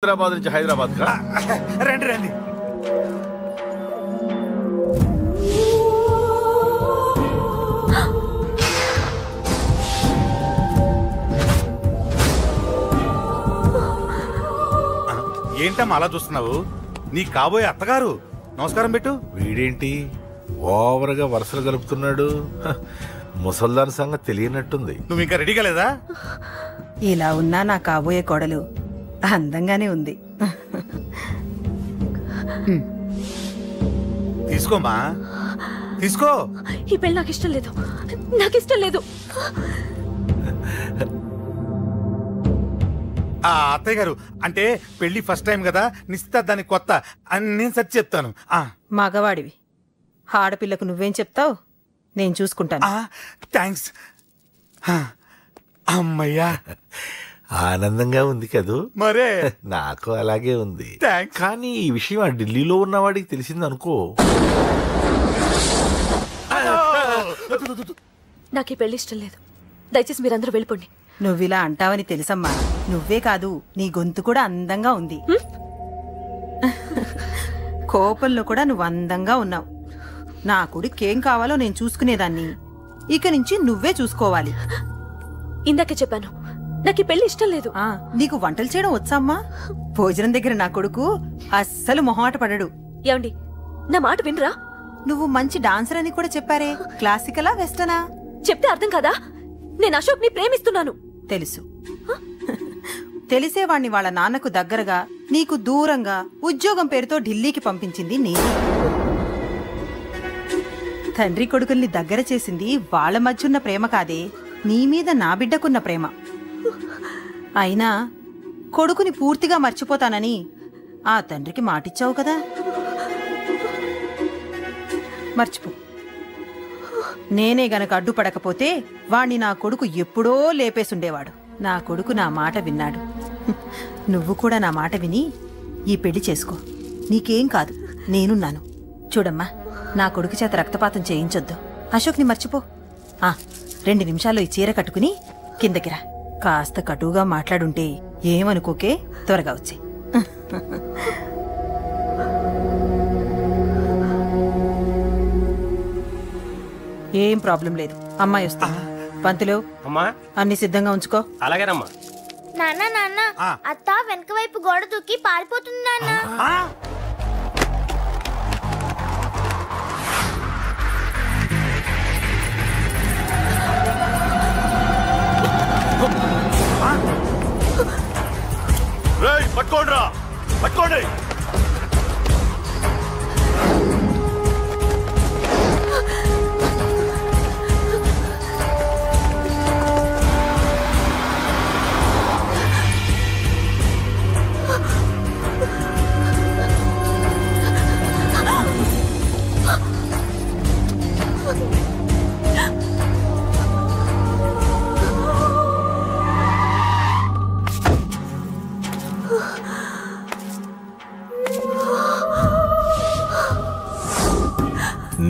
హైదరాబాద్ నుంచి హైదరాబాద్ కా రండి రండి. ఏంటమ్మా అలా చూస్తున్నావు? నీ కాబోయే అత్తగారు. నమస్కారం పెట్టు. వీడేంటి ఓవర్గా వరుసలు కలుపుతున్నాడు? ముసల్దాన్ సంగతి తెలియనట్టుంది. నువ్వు ఇంకా రెడీ కాలేదా? ఇలా ఉన్నా నా కాబోయే కోడలు అందంగానే ఉంది. తీసుకోమ్మా, తీసుకో. ఈ పెళ్ళి నాకు ఇష్టం లేదు, నాకు ఇష్టం లేదు. అత్తయ్య గారు, అంటే పెళ్లి ఫస్ట్ టైం కదా, నిశ్చితార్థానికి కొత్త అని నేను సరి చెప్తాను. మగవాడివి, ఆడపిల్లకు నువ్వేం చెప్తావు? నేను చూసుకుంటాను. థ్యాంక్స్. అమ్మయ్యా, ఆనందంగా ఉంది కదూ? మరే నాకు అలాగే ఉంది. థ్యాంక్స్. కానీ ఈ విషయం ఆ ఢిల్లీలో ఉన్నవాడికి తెలిసింది అనుకో. నాకు ఈ పెళ్లి ఇష్టం లేదు, దయచేసి మీరందరూ వెళ్ళిపోండి. నువ్విలా అంటావని తెలుసమ్మా. నువ్వే కాదు, నీ గొంతు కూడా అందంగా ఉంది. కోపంలో కూడా నువ్వు అందంగా ఉన్నావు. నా కొడుకేం కావాలో నేను చూసుకునేదాన్ని, ఇక నుంచి నువ్వే చూసుకోవాలి. ఇందాకే చెప్పాను, నాకు ఈ పెళ్లి ఇష్టం లేదు. నీకు వంటలు చేయడం వచ్చామ్మా? భోజనం దగ్గర నా కొడుకు అస్సలు మొహమాట పడడు. ఏమండి, నా మాట వినరా? నువ్వు మంచి డాన్సర్ అని కూడా చెప్పారే. క్లాసికలా వెస్టర్నా? చెప్తే అర్థం కాదా? నేను అశోక్ ని ప్రేమిస్తున్నాను. తెలుసు. తెలిసేవాణ్ణి వాళ్ళ నాన్నకు దగ్గరగా, నీకు దూరంగా ఉద్యోగం పేరుతో ఢిల్లీకి పంపించింది నేను. తండ్రి కొడుకుల్ని దగ్గర చేసింది వాళ్ళ మధ్యున్న ప్రేమ కాదే, నీ మీద నా బిడ్డకున్న ప్రేమ. అయినా కొడుకుని పూర్తిగా మర్చిపోతానని ఆ తండ్రికి మాటిచ్చావు కదా, మర్చిపో. నేనే గనక అడ్డుపడకపోతే వాణ్ణి నా కొడుకు ఎప్పుడో లేపేసుండేవాడు. నా కొడుకు నా మాట విన్నాడు. నువ్వు కూడా నా మాట విని ఈ పెళ్లి చేసుకో. నీకేం కాదు, నేనున్నాను. చూడమ్మా, నా కొడుకు చేత రక్తపాతం చేయించొద్దు. అశోక్ని మర్చిపో. 2 నిమిషాల్లో ఈ చీర కట్టుకుని కిందకిరా. కాస్త కటువుగా మాట్లాడుంటే ఏమనుకోకే, త్వరగా వచ్చే. ఏం ప్రాబ్లం లేదు, అమ్మాయి వస్తా. పంతులు, అమ్మా అన్ని సిద్ధంగా ఉంచుకో. అలాగేనమ్మా. నాన్న నాన్న, అత్త వెనక వైపు గోడ దూకి పారిపోతుంది నాన్న. పట్టుకోండిరా, పట్టుకోండి.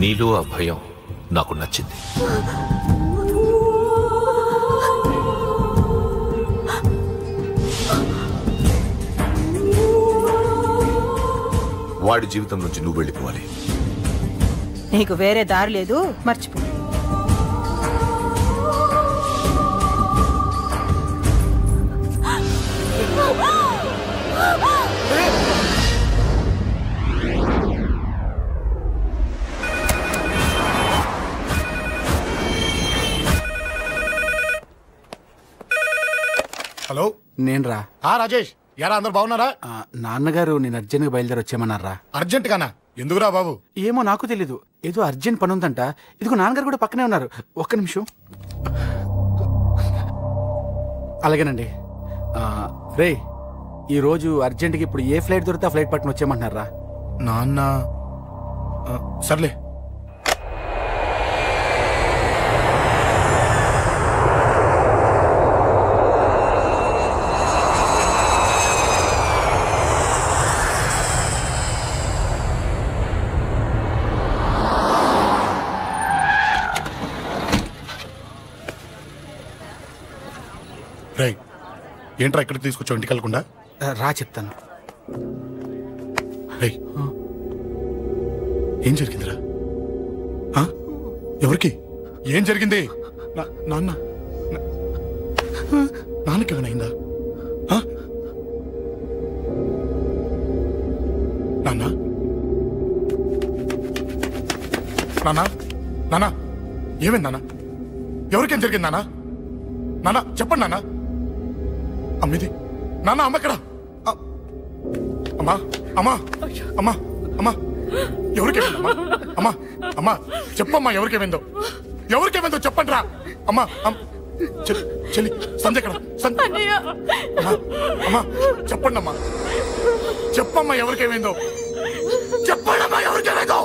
నీలో ఆ భయం నాకు నచ్చింది. వాడి జీవితం నుంచి నువ్వు వెళ్ళిపోవాలి. నీకు వేరే దారి లేదు, మర్చిపో. హలో, నేను రా. రాజేష్, యారా అందరు బాగున్నారా? నాన్నగారు నేను అర్జెంట్గా బయలుదేరి వచ్చేయమన్నారా. అర్జెంట్ గానా? ఎందుకురా బాబు? ఏమో నాకు తెలీదు, ఏదో అర్జెంట్ పని ఉందంట. ఇదిగో నాన్నగారు కూడా పక్కనే ఉన్నారు. ఒక్క నిమిషం. అలాగేనండి. రే, ఈరోజు అర్జెంట్గా ఇప్పుడు ఏ ఫ్లైట్ దొరికితే ఆ ఫ్లైట్ పట్టుకుని వచ్చేయమంటున్నారా. నాన్న సర్లే. రైట్, ఏంట్రా ఇక్కడికి తీసుకొచ్చావు ఇంటికి వెళ్ళకుండా? రా చెప్తాను. రేయ్, ఏం జరిగిందిరా? ఎవరికి ఏం జరిగింది? నాన్నకి ఏమైనా అయిందా? నాన్న నాన్న నాన్న ఏమైంది నాన్న? ఎవరికేం జరిగింది నాన్న? నాన్న చెప్పండి నాన్న. అమ్మిది నాన్న, అమ్మ ఎక్కడ? అమ్మా అమ్మా అమ్మా అమ్మా ఎవరికేమైందమ్మా? అమ్మా అమ్మా చెప్పమ్మా, ఎవరికేమైందో? ఎవరికేమైందో చెప్పండి రా. అమ్మా చెల్లి సంధ్య ఎక్కడ? అమ్మా చెప్పండి అమ్మా, చెప్పమ్మా ఎవరికేమైందో? చెప్పండి అమ్మా ఎవరికేమైందో?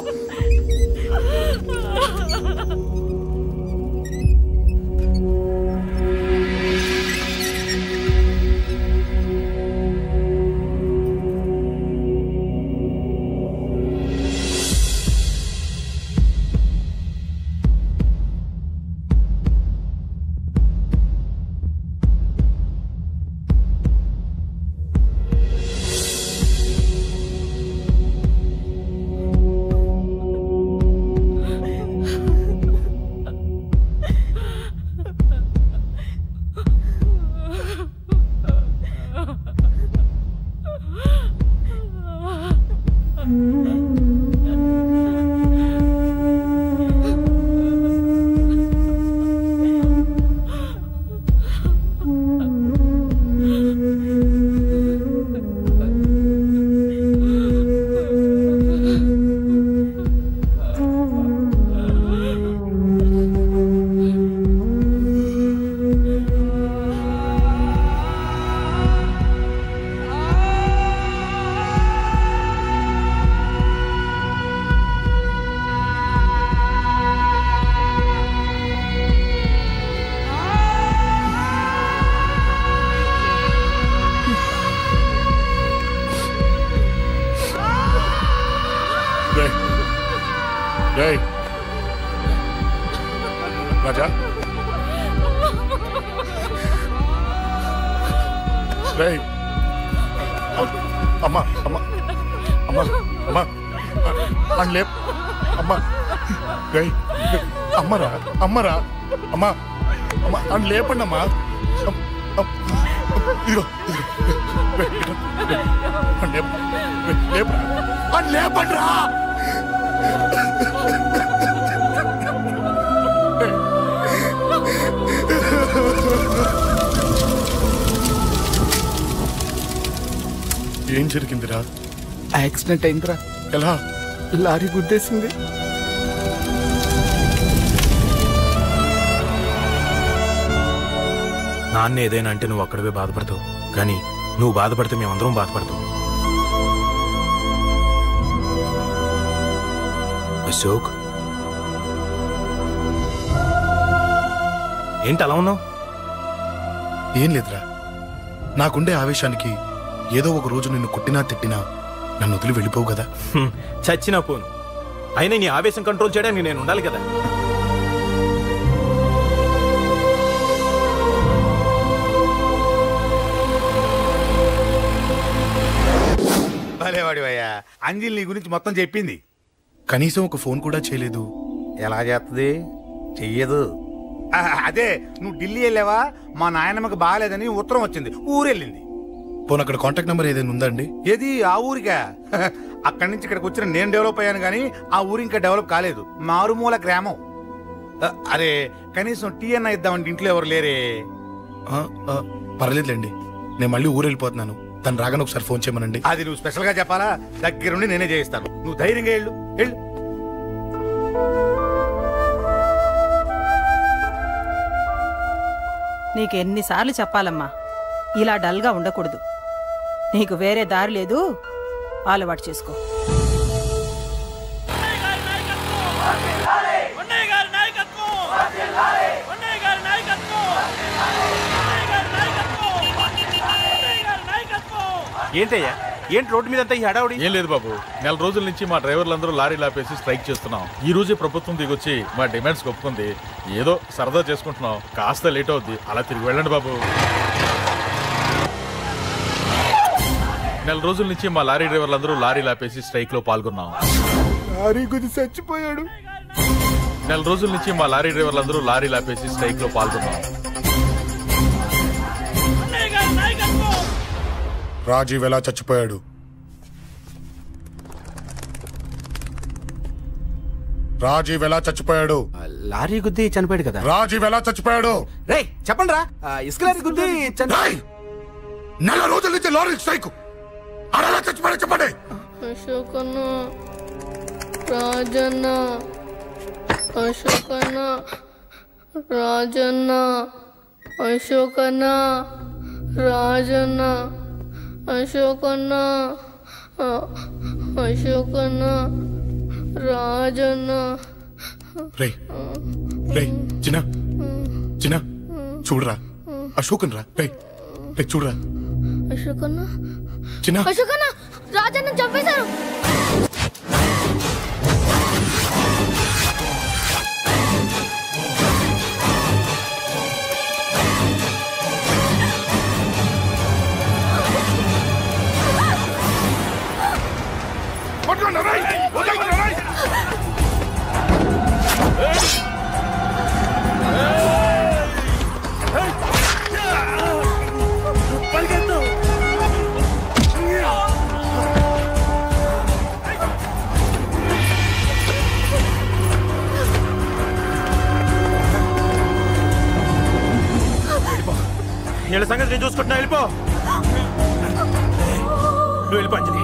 రాజా అమ్మా అమ్మా అమ్మా అమ్మా అని లేప్ అమ్మా అమ్మరా అమ్మరా అమ్మా అమ్మా అని లేపండి అమ్మా. ఇదిగో అని లేపండి రా. ఏం జరిగిందిరా? యాక్సిడెంట్ అయిందిరా. ఎలా? లారీ గుద్దేసింది. నాన్న ఏదైనా అంటే నువ్వు అక్కడవే బాధపడతావు, కానీ నువ్వు బాధపడితే మేమందరం బాధపడతాం. అశోక్, ఏంటి అలా ఉన్నావు? ఏం లేదురా, నాకుండే ఆవేశానికి ఏదో ఒక రోజు నిన్ను కొట్టినా తిట్టినా నన్ను వదిలి వెళ్ళిపోవు కదా. చచ్చినా పోను, అయినా నీ ఆవేశం కంట్రోల్ చేయడానికి నేను ఉండాలి కదా. భలేవాడివయ్యా, అంజలి నీ గురించి మొత్తం చెప్పింది. కనీసం ఒక ఫోన్ కూడా చేయలేదు. ఎలా చేస్తుంది? చెయ్యదు. అదే నువ్వు ఢిల్లీ వెళ్ళావా, మా నాయనమ్మకి బాగాలేదని ఉత్తరం వచ్చింది, ఊరెళ్ళింది. పోనీ అక్కడ కాంటాక్ట్ నెంబర్ ఏదైనా ఉందండి? ఏది? ఆ ఊరికా? అక్కడి నుంచి ఇక్కడికి వచ్చిన నేను డెవలప్ అయ్యాను కానీ ఆ ఊరు ఇంకా డెవలప్ కాలేదు, మారుమూల గ్రామం. అరే కనీసం టీ అన్న ఇద్దామంటే ఇంట్లో ఎవరు లేరే. పర్లేదులేండి, నేను మళ్ళీ ఊరు వెళ్ళిపోతున్నాను. తను రాగానే ఒకసారి ఫోన్ చేయమనండి. అది నువ్వు స్పెషల్ గా చెప్పాలా? దగ్గరుండి నేనే చేయిస్తాను, నువ్వు ధైర్యంగా వెళ్ళు. వెళ్ళు. నీకు ఎన్నిసార్లు చెప్పాలమ్మా, ఇలా డల్గా ఉండకూడదు. నీకు వేరే దారి లేదు, అలవాటు చేసుకో. ఏంటయ్యా, ఏంటి రోడ్డు మీద అంతా ఈ హడావుడి? ఏం లేదు బాబు, నెల రోజుల నుంచి మా డ్రైవర్లందరూ లారీలు ఆపేసి స్ట్రైక్ చేస్తున్నాం. ఈ రోజే ప్రభుత్వం దిగొచ్చి మా డిమాండ్స్ ఒప్పుకుంది. ఏదో సరదా చేసుకుంటున్నాం, కాస్త లేట్ అవుద్ది, అలా తిరిగి వెళ్ళండి బాబు. నెల రోజుల నుంచి మా లారీ డ్రైవర్లందరూ లారీలు ఆపేసి స్ట్రైక్ లో పాల్గొన్నాం. లారీ గుద్ది చచ్చిపోయాడు. నెల రోజుల నుంచి మా లారీ డ్రైవర్లందరూ లారీలు ఆపేసి స్ట్రైక్ లో పాల్గొన్నాం. రాజీవ్ ఎలా చచ్చిపోయాడు? రాజీవ్ ఎలా చచ్చిపోయాడు? లారీ గుద్ది చనిపోయాడు కదా. రాజీవ్ ఎలా చచ్చిపోయాడు? రే చెప్పండి రా. ఇసుక లారీ గుద్ది నెల రోజుల నుంచి లారీ స్ట్రైక్. అలా చచ్చిపోయాడు చెప్పండి. అశోకన్న, రాజన్న, అశోకన్న, రాజన్న, అశోకన్న, రాజన్న, అశోకన్న, అశోకన్న, రాజన్న. రే రే చిన్న చిన్న చూడరా, అశోకన్ రా. రే రే చూడరా. అశోకన్న, చిన్న అశోకన్న, రాజన్న చంపేశారు. వీళ్ళ సంగతి నేను చూసుకుంటున్నా. వెళ్ళిపో, నువ్వు వెళ్ళిపో అంజలి.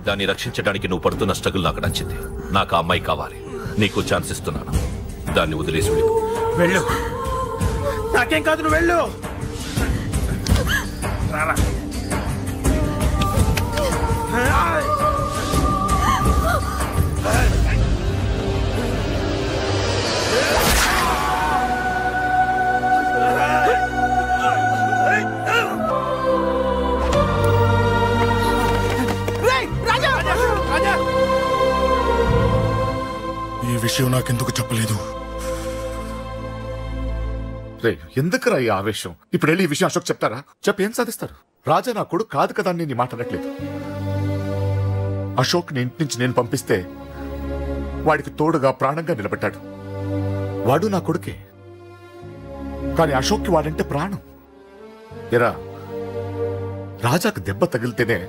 దాన్ని రక్షించడానికి నువ్వు పడుతున్న స్ట్రగుల్ నాకు నచ్చింది. నాకు ఆ అమ్మాయి కావాలి. నీకు ఛాన్స్ ఇస్తున్నాను. దాన్ని వదిలేసి వెళ్ళిపో. వెళ్ళు, నాకేం కాదు, నువ్వు వెళ్ళు. ఈ విషయం నాకెందుకు చెప్పలేదు? రే ఎందుకురా ఈ ఆవేశం? ఇప్పుడు వెళ్ళి ఈ విషయం అశోక్ చెప్తారా? చెప్పి ఏం సాధిస్తారు? రాజా నా కొడుకు కాదు కదా అని నేను మాట్లాడట్లేదు. అశోక్ ని ఇంటి నుంచి నేను పంపిస్తే వాడికి తోడుగా ప్రాణంగా నిలబడ్డాడు. వాడు నా కొడుకే, కానీ అశోక్కి వాడంటే ప్రాణం. ఎరా, రాజాకు దెబ్బ తగిలితేనే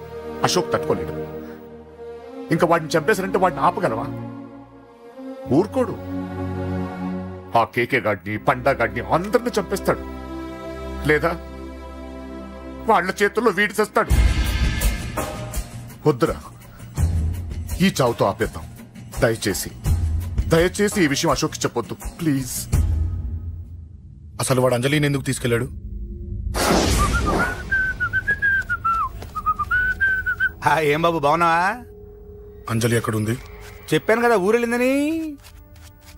అశోక్ తట్టుకోలేడు. ఇంకా వాడిని చంపేశారంటే వాడిని ఆపగలవా? ఊరుకోడు. ఆ కేకే గాడిని, పండా గాడిని అందరిని చంపేస్తాడు. లేదా వాళ్ళ చేతుల్లో వీడి చేస్తాడు. వద్దురా, ఈ చావుతో ఆపేద్దాం. దయచేసి దయచేసి ఈ విషయం అశోక్ చెప్పొద్దు ప్లీజ్. అసలు వాడు అంజలిని ఎందుకు తీసుకెళ్లాడు? ఏం బాబు బాగున్నావా? అంజలి ఎక్కడుంది? చెప్పాను కదా ఊరెళ్ళిందని.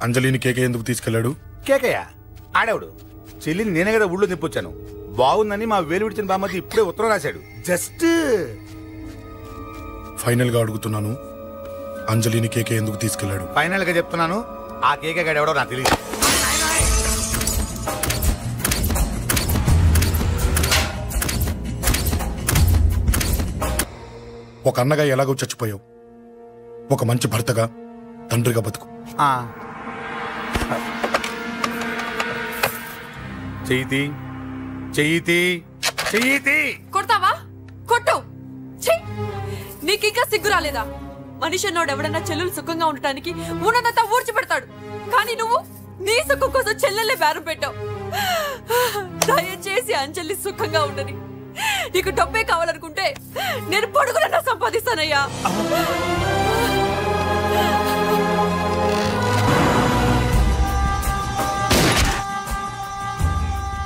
అంజలిని కేకే ఎందుకు తీసుకెళ్లాడు? కేకయ్య ఆడేవాడు. చెల్లిని నేనే కదా ఊళ్ళో నిప్పొచ్చాను. బాగుందని మా వేలు విడిచిన బామ్మది ఇప్పుడే ఉత్తరం రాశాడు. జస్ట్ ఫైనల్ గా అడుగుతున్నాను, అంజలిని కేకే ఎందుకు తీసుకెళ్లాడు? ఫైనల్ గా చెప్తున్నాను, ఆ కేకే గాడు ఎవడో నాకు తెలియదు. ఒక అన్నగా ఎలాగో చచ్చిపోయావు, ఒక మంచి భర్తగా, తండ్రిగా బతుకు. చెయ్యితి చెయ్యితి చెయ్యితి. కొడతావా? కొట్టు. నీకింకా సిగ్గు రాలేదా? మనిషి అన్నోడు ఎవడన్నా చెల్లెలు సుఖంగా ఉండటానికి ఉన్నదంతా ఊడ్చి పెడతాడు. కానీ నువ్వు నీ సుఖం కోసం చెల్లెలే బేరం పెట్టావు. దయచేసి అంజలి సుఖంగా ఉండని. నీకు డబ్బే కావాలనుకుంటే నేను పొడుగునన్నా సంపాదిస్తానయ్యా.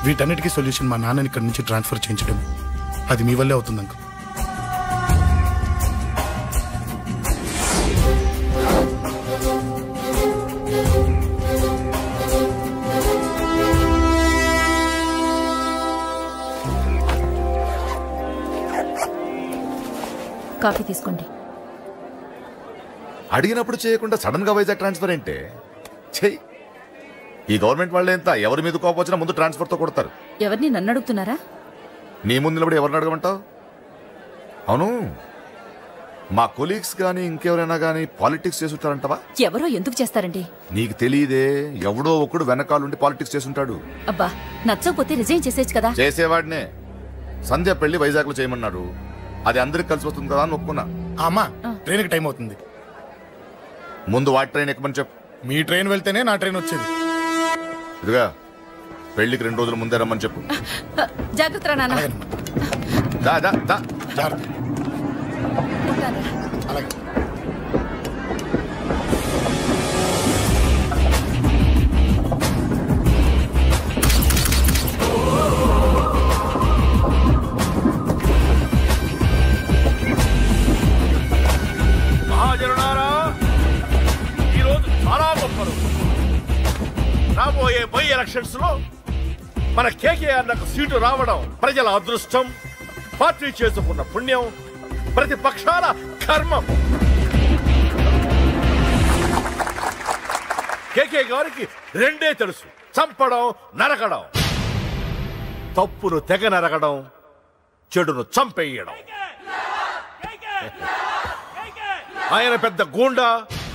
వీటన్నిటికీ సొల్యూషన్ మా నాన్నని ఇక్కడి నుంచి ట్రాన్స్ఫర్ చేయించడం. అది మీ వల్లే అవుతుంది అంకుల్. కాఫీ తీసుకోండి. అడిగినప్పుడు చేయకుండా సడన్ గా వైజాగ్ ట్రాన్స్ఫర్ ఏంటే? చెయ్యి. ఈ గవర్నమెంట్ వాళ్ళే ఎంత ఎవరి మీద కోపం వచ్చినా ముందు ట్రాన్స్ఫర్తో కొడతారు. ఎవరిని నన్ను అడుగుతున్నారా? నీ ముందు నిలబడి ఎవరిని అడగమంటావు? అవును, మా కొలీగ్స్ కానీ ఇంకెవరైనా కానీ పాలిటిక్స్ చేస్తుంటారంటవా? ఎవరో ఎందుకు చేస్తారండి? నీకు తెలియదే, ఎవడో ఒకడు వెనకాలండి పాలిటిక్స్ చేస్తుంటాడు. అబ్బా, నచ్చకపోతే రిజైన్ చేసేచ్చు కదా. చేసేవాడినే. సంధ్య పెళ్లి వైజాగ్ లో చేయమన్నాడు. అది అందరికి కలిసి వస్తుంది కదా అని ఒప్పుకున్నా. అమ్మా, ట్రైన్కి టైం అవుతుంది. ముందు వాటి ట్రైన్ ఎక్కమని చెప్పు. మీ ట్రైన్ వెళ్తేనే నా ట్రైన్ వచ్చేది. ఇదిగా పెళ్లికి 2 రోజుల ముందే రమ్మని చెప్పు. జాగ్రత్త రా నాన్న. జాగ్రత్త. అలాగే. మహాజనులారా, ఈరోజు చాలా గొప్ప రోజు. రాబోయే బై ఎలక్షన్స్ లో మన కేకేఆర్ నాకు సీటు రావడం ప్రజల అదృష్టం, పార్టీ చేసుకున్న పుణ్యం, ప్రతిపక్షాల కర్మం. కేకే గారికి రెండే తెలుసు: చంపడం, నరకడం. తప్పును తెగ నరకడం, చెడును చంపేయడం. ఆయన పెద్ద గూండా,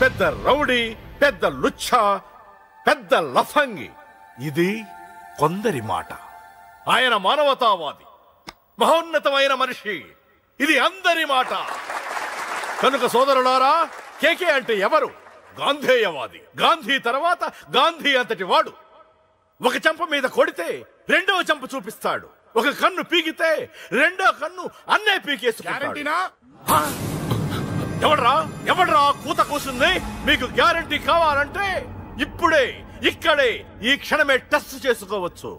పెద్ద రౌడీ, పెద్ద లుచ్చా, పెద్ద లఫంగి. ఇది కొందరి మాట. ఆయన మానవతావాది, మహోన్నతమైన మనిషి. ఇది అందరి మాట. కనుక సోదరులారా, కేకే అంటే ఎవరు? గాంధేయవాది. గాంధీ తర్వాత గాంధీ అంతటి వాడు. ఒక చెంప మీద కొడితే రెండవ చెంప చూపిస్తాడు. ఒక కన్ను పీకితే రెండో కన్ను అన్నే పీకేసుకుంటాడు. ఎవడ్రా కూత కూసింది? మీకు గ్యారంటీ కావాలంటే ఇప్పుడే, ఇక్కడే, ఈ క్షణమే టెస్ట్ చేసుకోవచ్చు.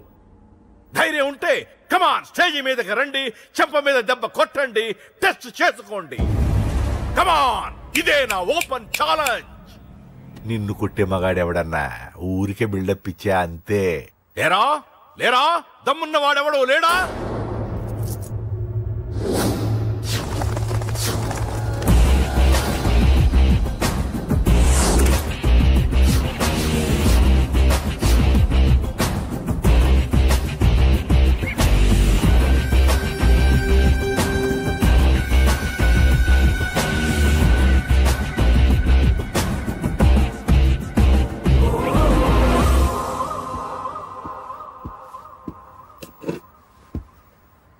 ధైర్యం ఉంటే కమాన్, స్టేజీ మీదకి రండి, చెంప మీద దెబ్బ కొట్టండి, టెస్ట్ చేసుకోండి. కమాన్, ఇదే నా ఓపెన్ ఛాలెంజ్. నిన్ను కొట్టే మగాడెవడన్నా ఊరికే బిల్డప్ ఇచ్చా అంతే. లేరా దమ్మున్న వాడెవడో లేడా?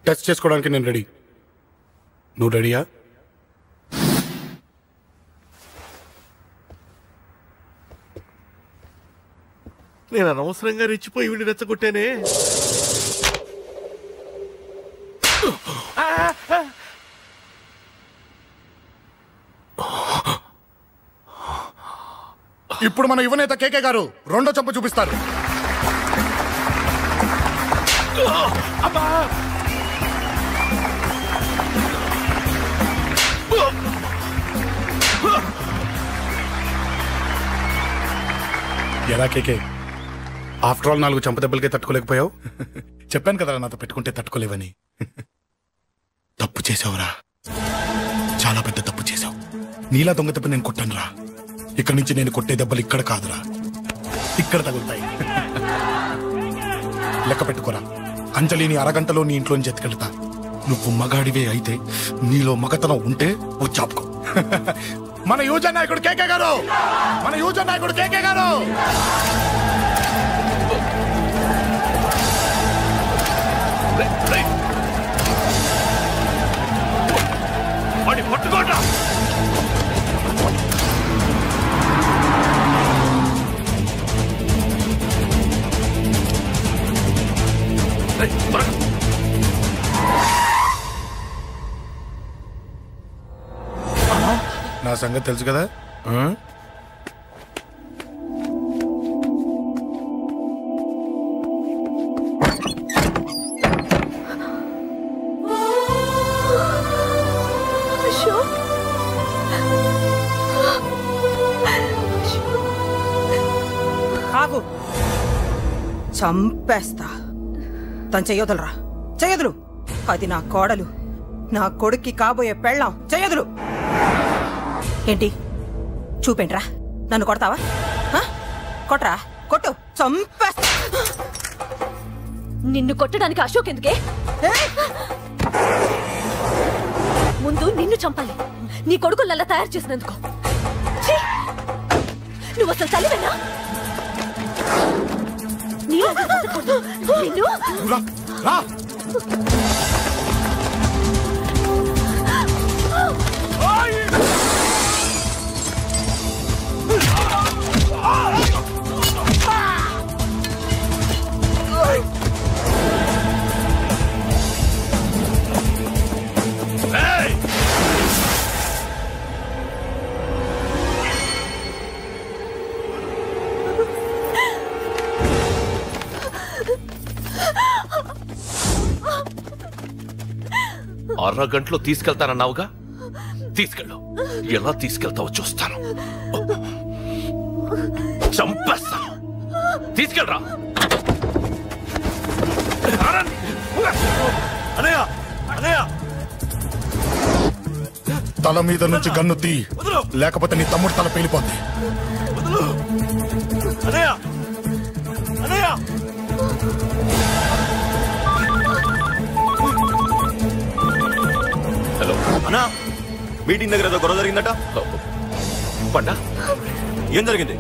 టెస్ట్ చేసుకోవడానికి నేను రెడీ. నువ్వు రెడీయా? నేను అనవసరంగా రెచ్చిపోయి వీడిని రెచ్చగొట్టానే. ఇప్పుడు మన యువనేత కేకే గారు రెండో చెంప చూపిస్తారు. ఎలా కేకే, ఆఫ్టర్ ఆల్ 4 చెంప దెబ్బలకే తట్టుకోలేకపోయావు? చెప్పాను కదా నాతో పెట్టుకుంటే తట్టుకోలేవని. తప్పు చేసావురా, చాలా పెద్ద తప్పు చేసావు. నీలా దొంగ దెబ్బ నేను కొట్టాను రా. ఇక్కడి నుంచి నేను కొట్టే దెబ్బలు ఇక్కడ కాదురా, ఇక్కడ తగులుతాయి. లెక్క పెట్టుకోరా, అంజలిని అరగంటలో నీ ఇంట్లోంచి ఎత్తుకెళ్తా. నువ్వు మగాడివే అయితే, నీలో మగతనం ఉంటే వచ్చాపుకో. మన యువజన నాయకుడు కేకే గారు, మన యువజన నాయకుడు కేకే గారు. పట్టుకోండి. నా సంగతి తెలుసు కదా. ఆగు, చంపేస్తా. తను చెయ్యొదలరా, చెయ్యదులు. అది నా కోడలు, నా కొడుక్కి కాబోయే పెళ్ళాం. చెయ్యదులు. ఏంటి చూపేంట్రా? నన్ను కొడతావా? కొట్రా, కొట్టు. నిన్ను కొట్టడానికి అశోక్ ఎందుకే? ముందు నిన్ను చంపాలి, నీ కొడుకులల్లా తయారు చేసినందుకు. నువ్వు అసలు తల్లివేనా? నిన్ను అరగంటలో తీసుకెళ్తానన్నావుగా, తీసుకెళ్ళు. ఎలా తీసుకెళ్తావో చూస్తాను. చంపేస్తాను. తీసుకెళ్ళరా. తల మీద నుంచి గన్ను తీ, లేకపోతే నీ తమ్ముడు తల పేలిపోద్ది. హలో అన్నా, మీటింగ్ దగ్గర ఏదో గొడవ జరిగిందట. పండా, ఏం జరిగింది?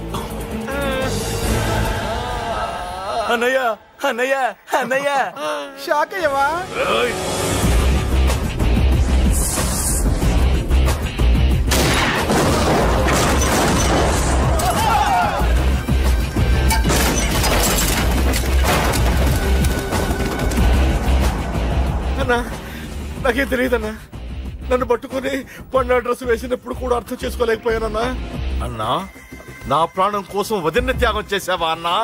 అన్నయ్య అన్నయ్య అన్నయ్య షాక్ అయ్యవా? అన్నా, నాకేం తెలియదన్నా. నన్ను పట్టుకుని పండు డ్రెస్ వేసినప్పుడు కూడా అర్థం చేసుకోలేకపోయానన్నా. అన్నా, నా ప్రాణం కోసం వదిన త్యాగం చేసావా అన్నా?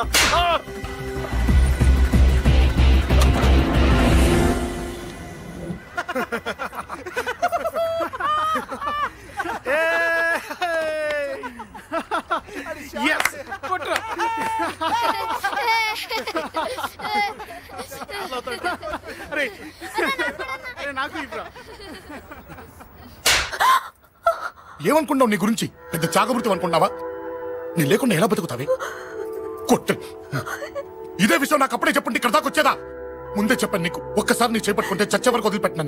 ఏమనుకున్నావు? నీ గురించి పెద్ద చాగమృతం అనుకున్నావా? నీ లేకుండా ఎలా బతుకుతావే? కొట్టు. ఇదే విషయం నాకు అప్పుడే చెప్పండి, ఇక్కడ దాకా వచ్చేదా? ముందే చెప్పాను నీకు. ఒక్కసారి నీ చేపట్టుకుంటే చచ్చే వరకు వదిలిపెట్టినా.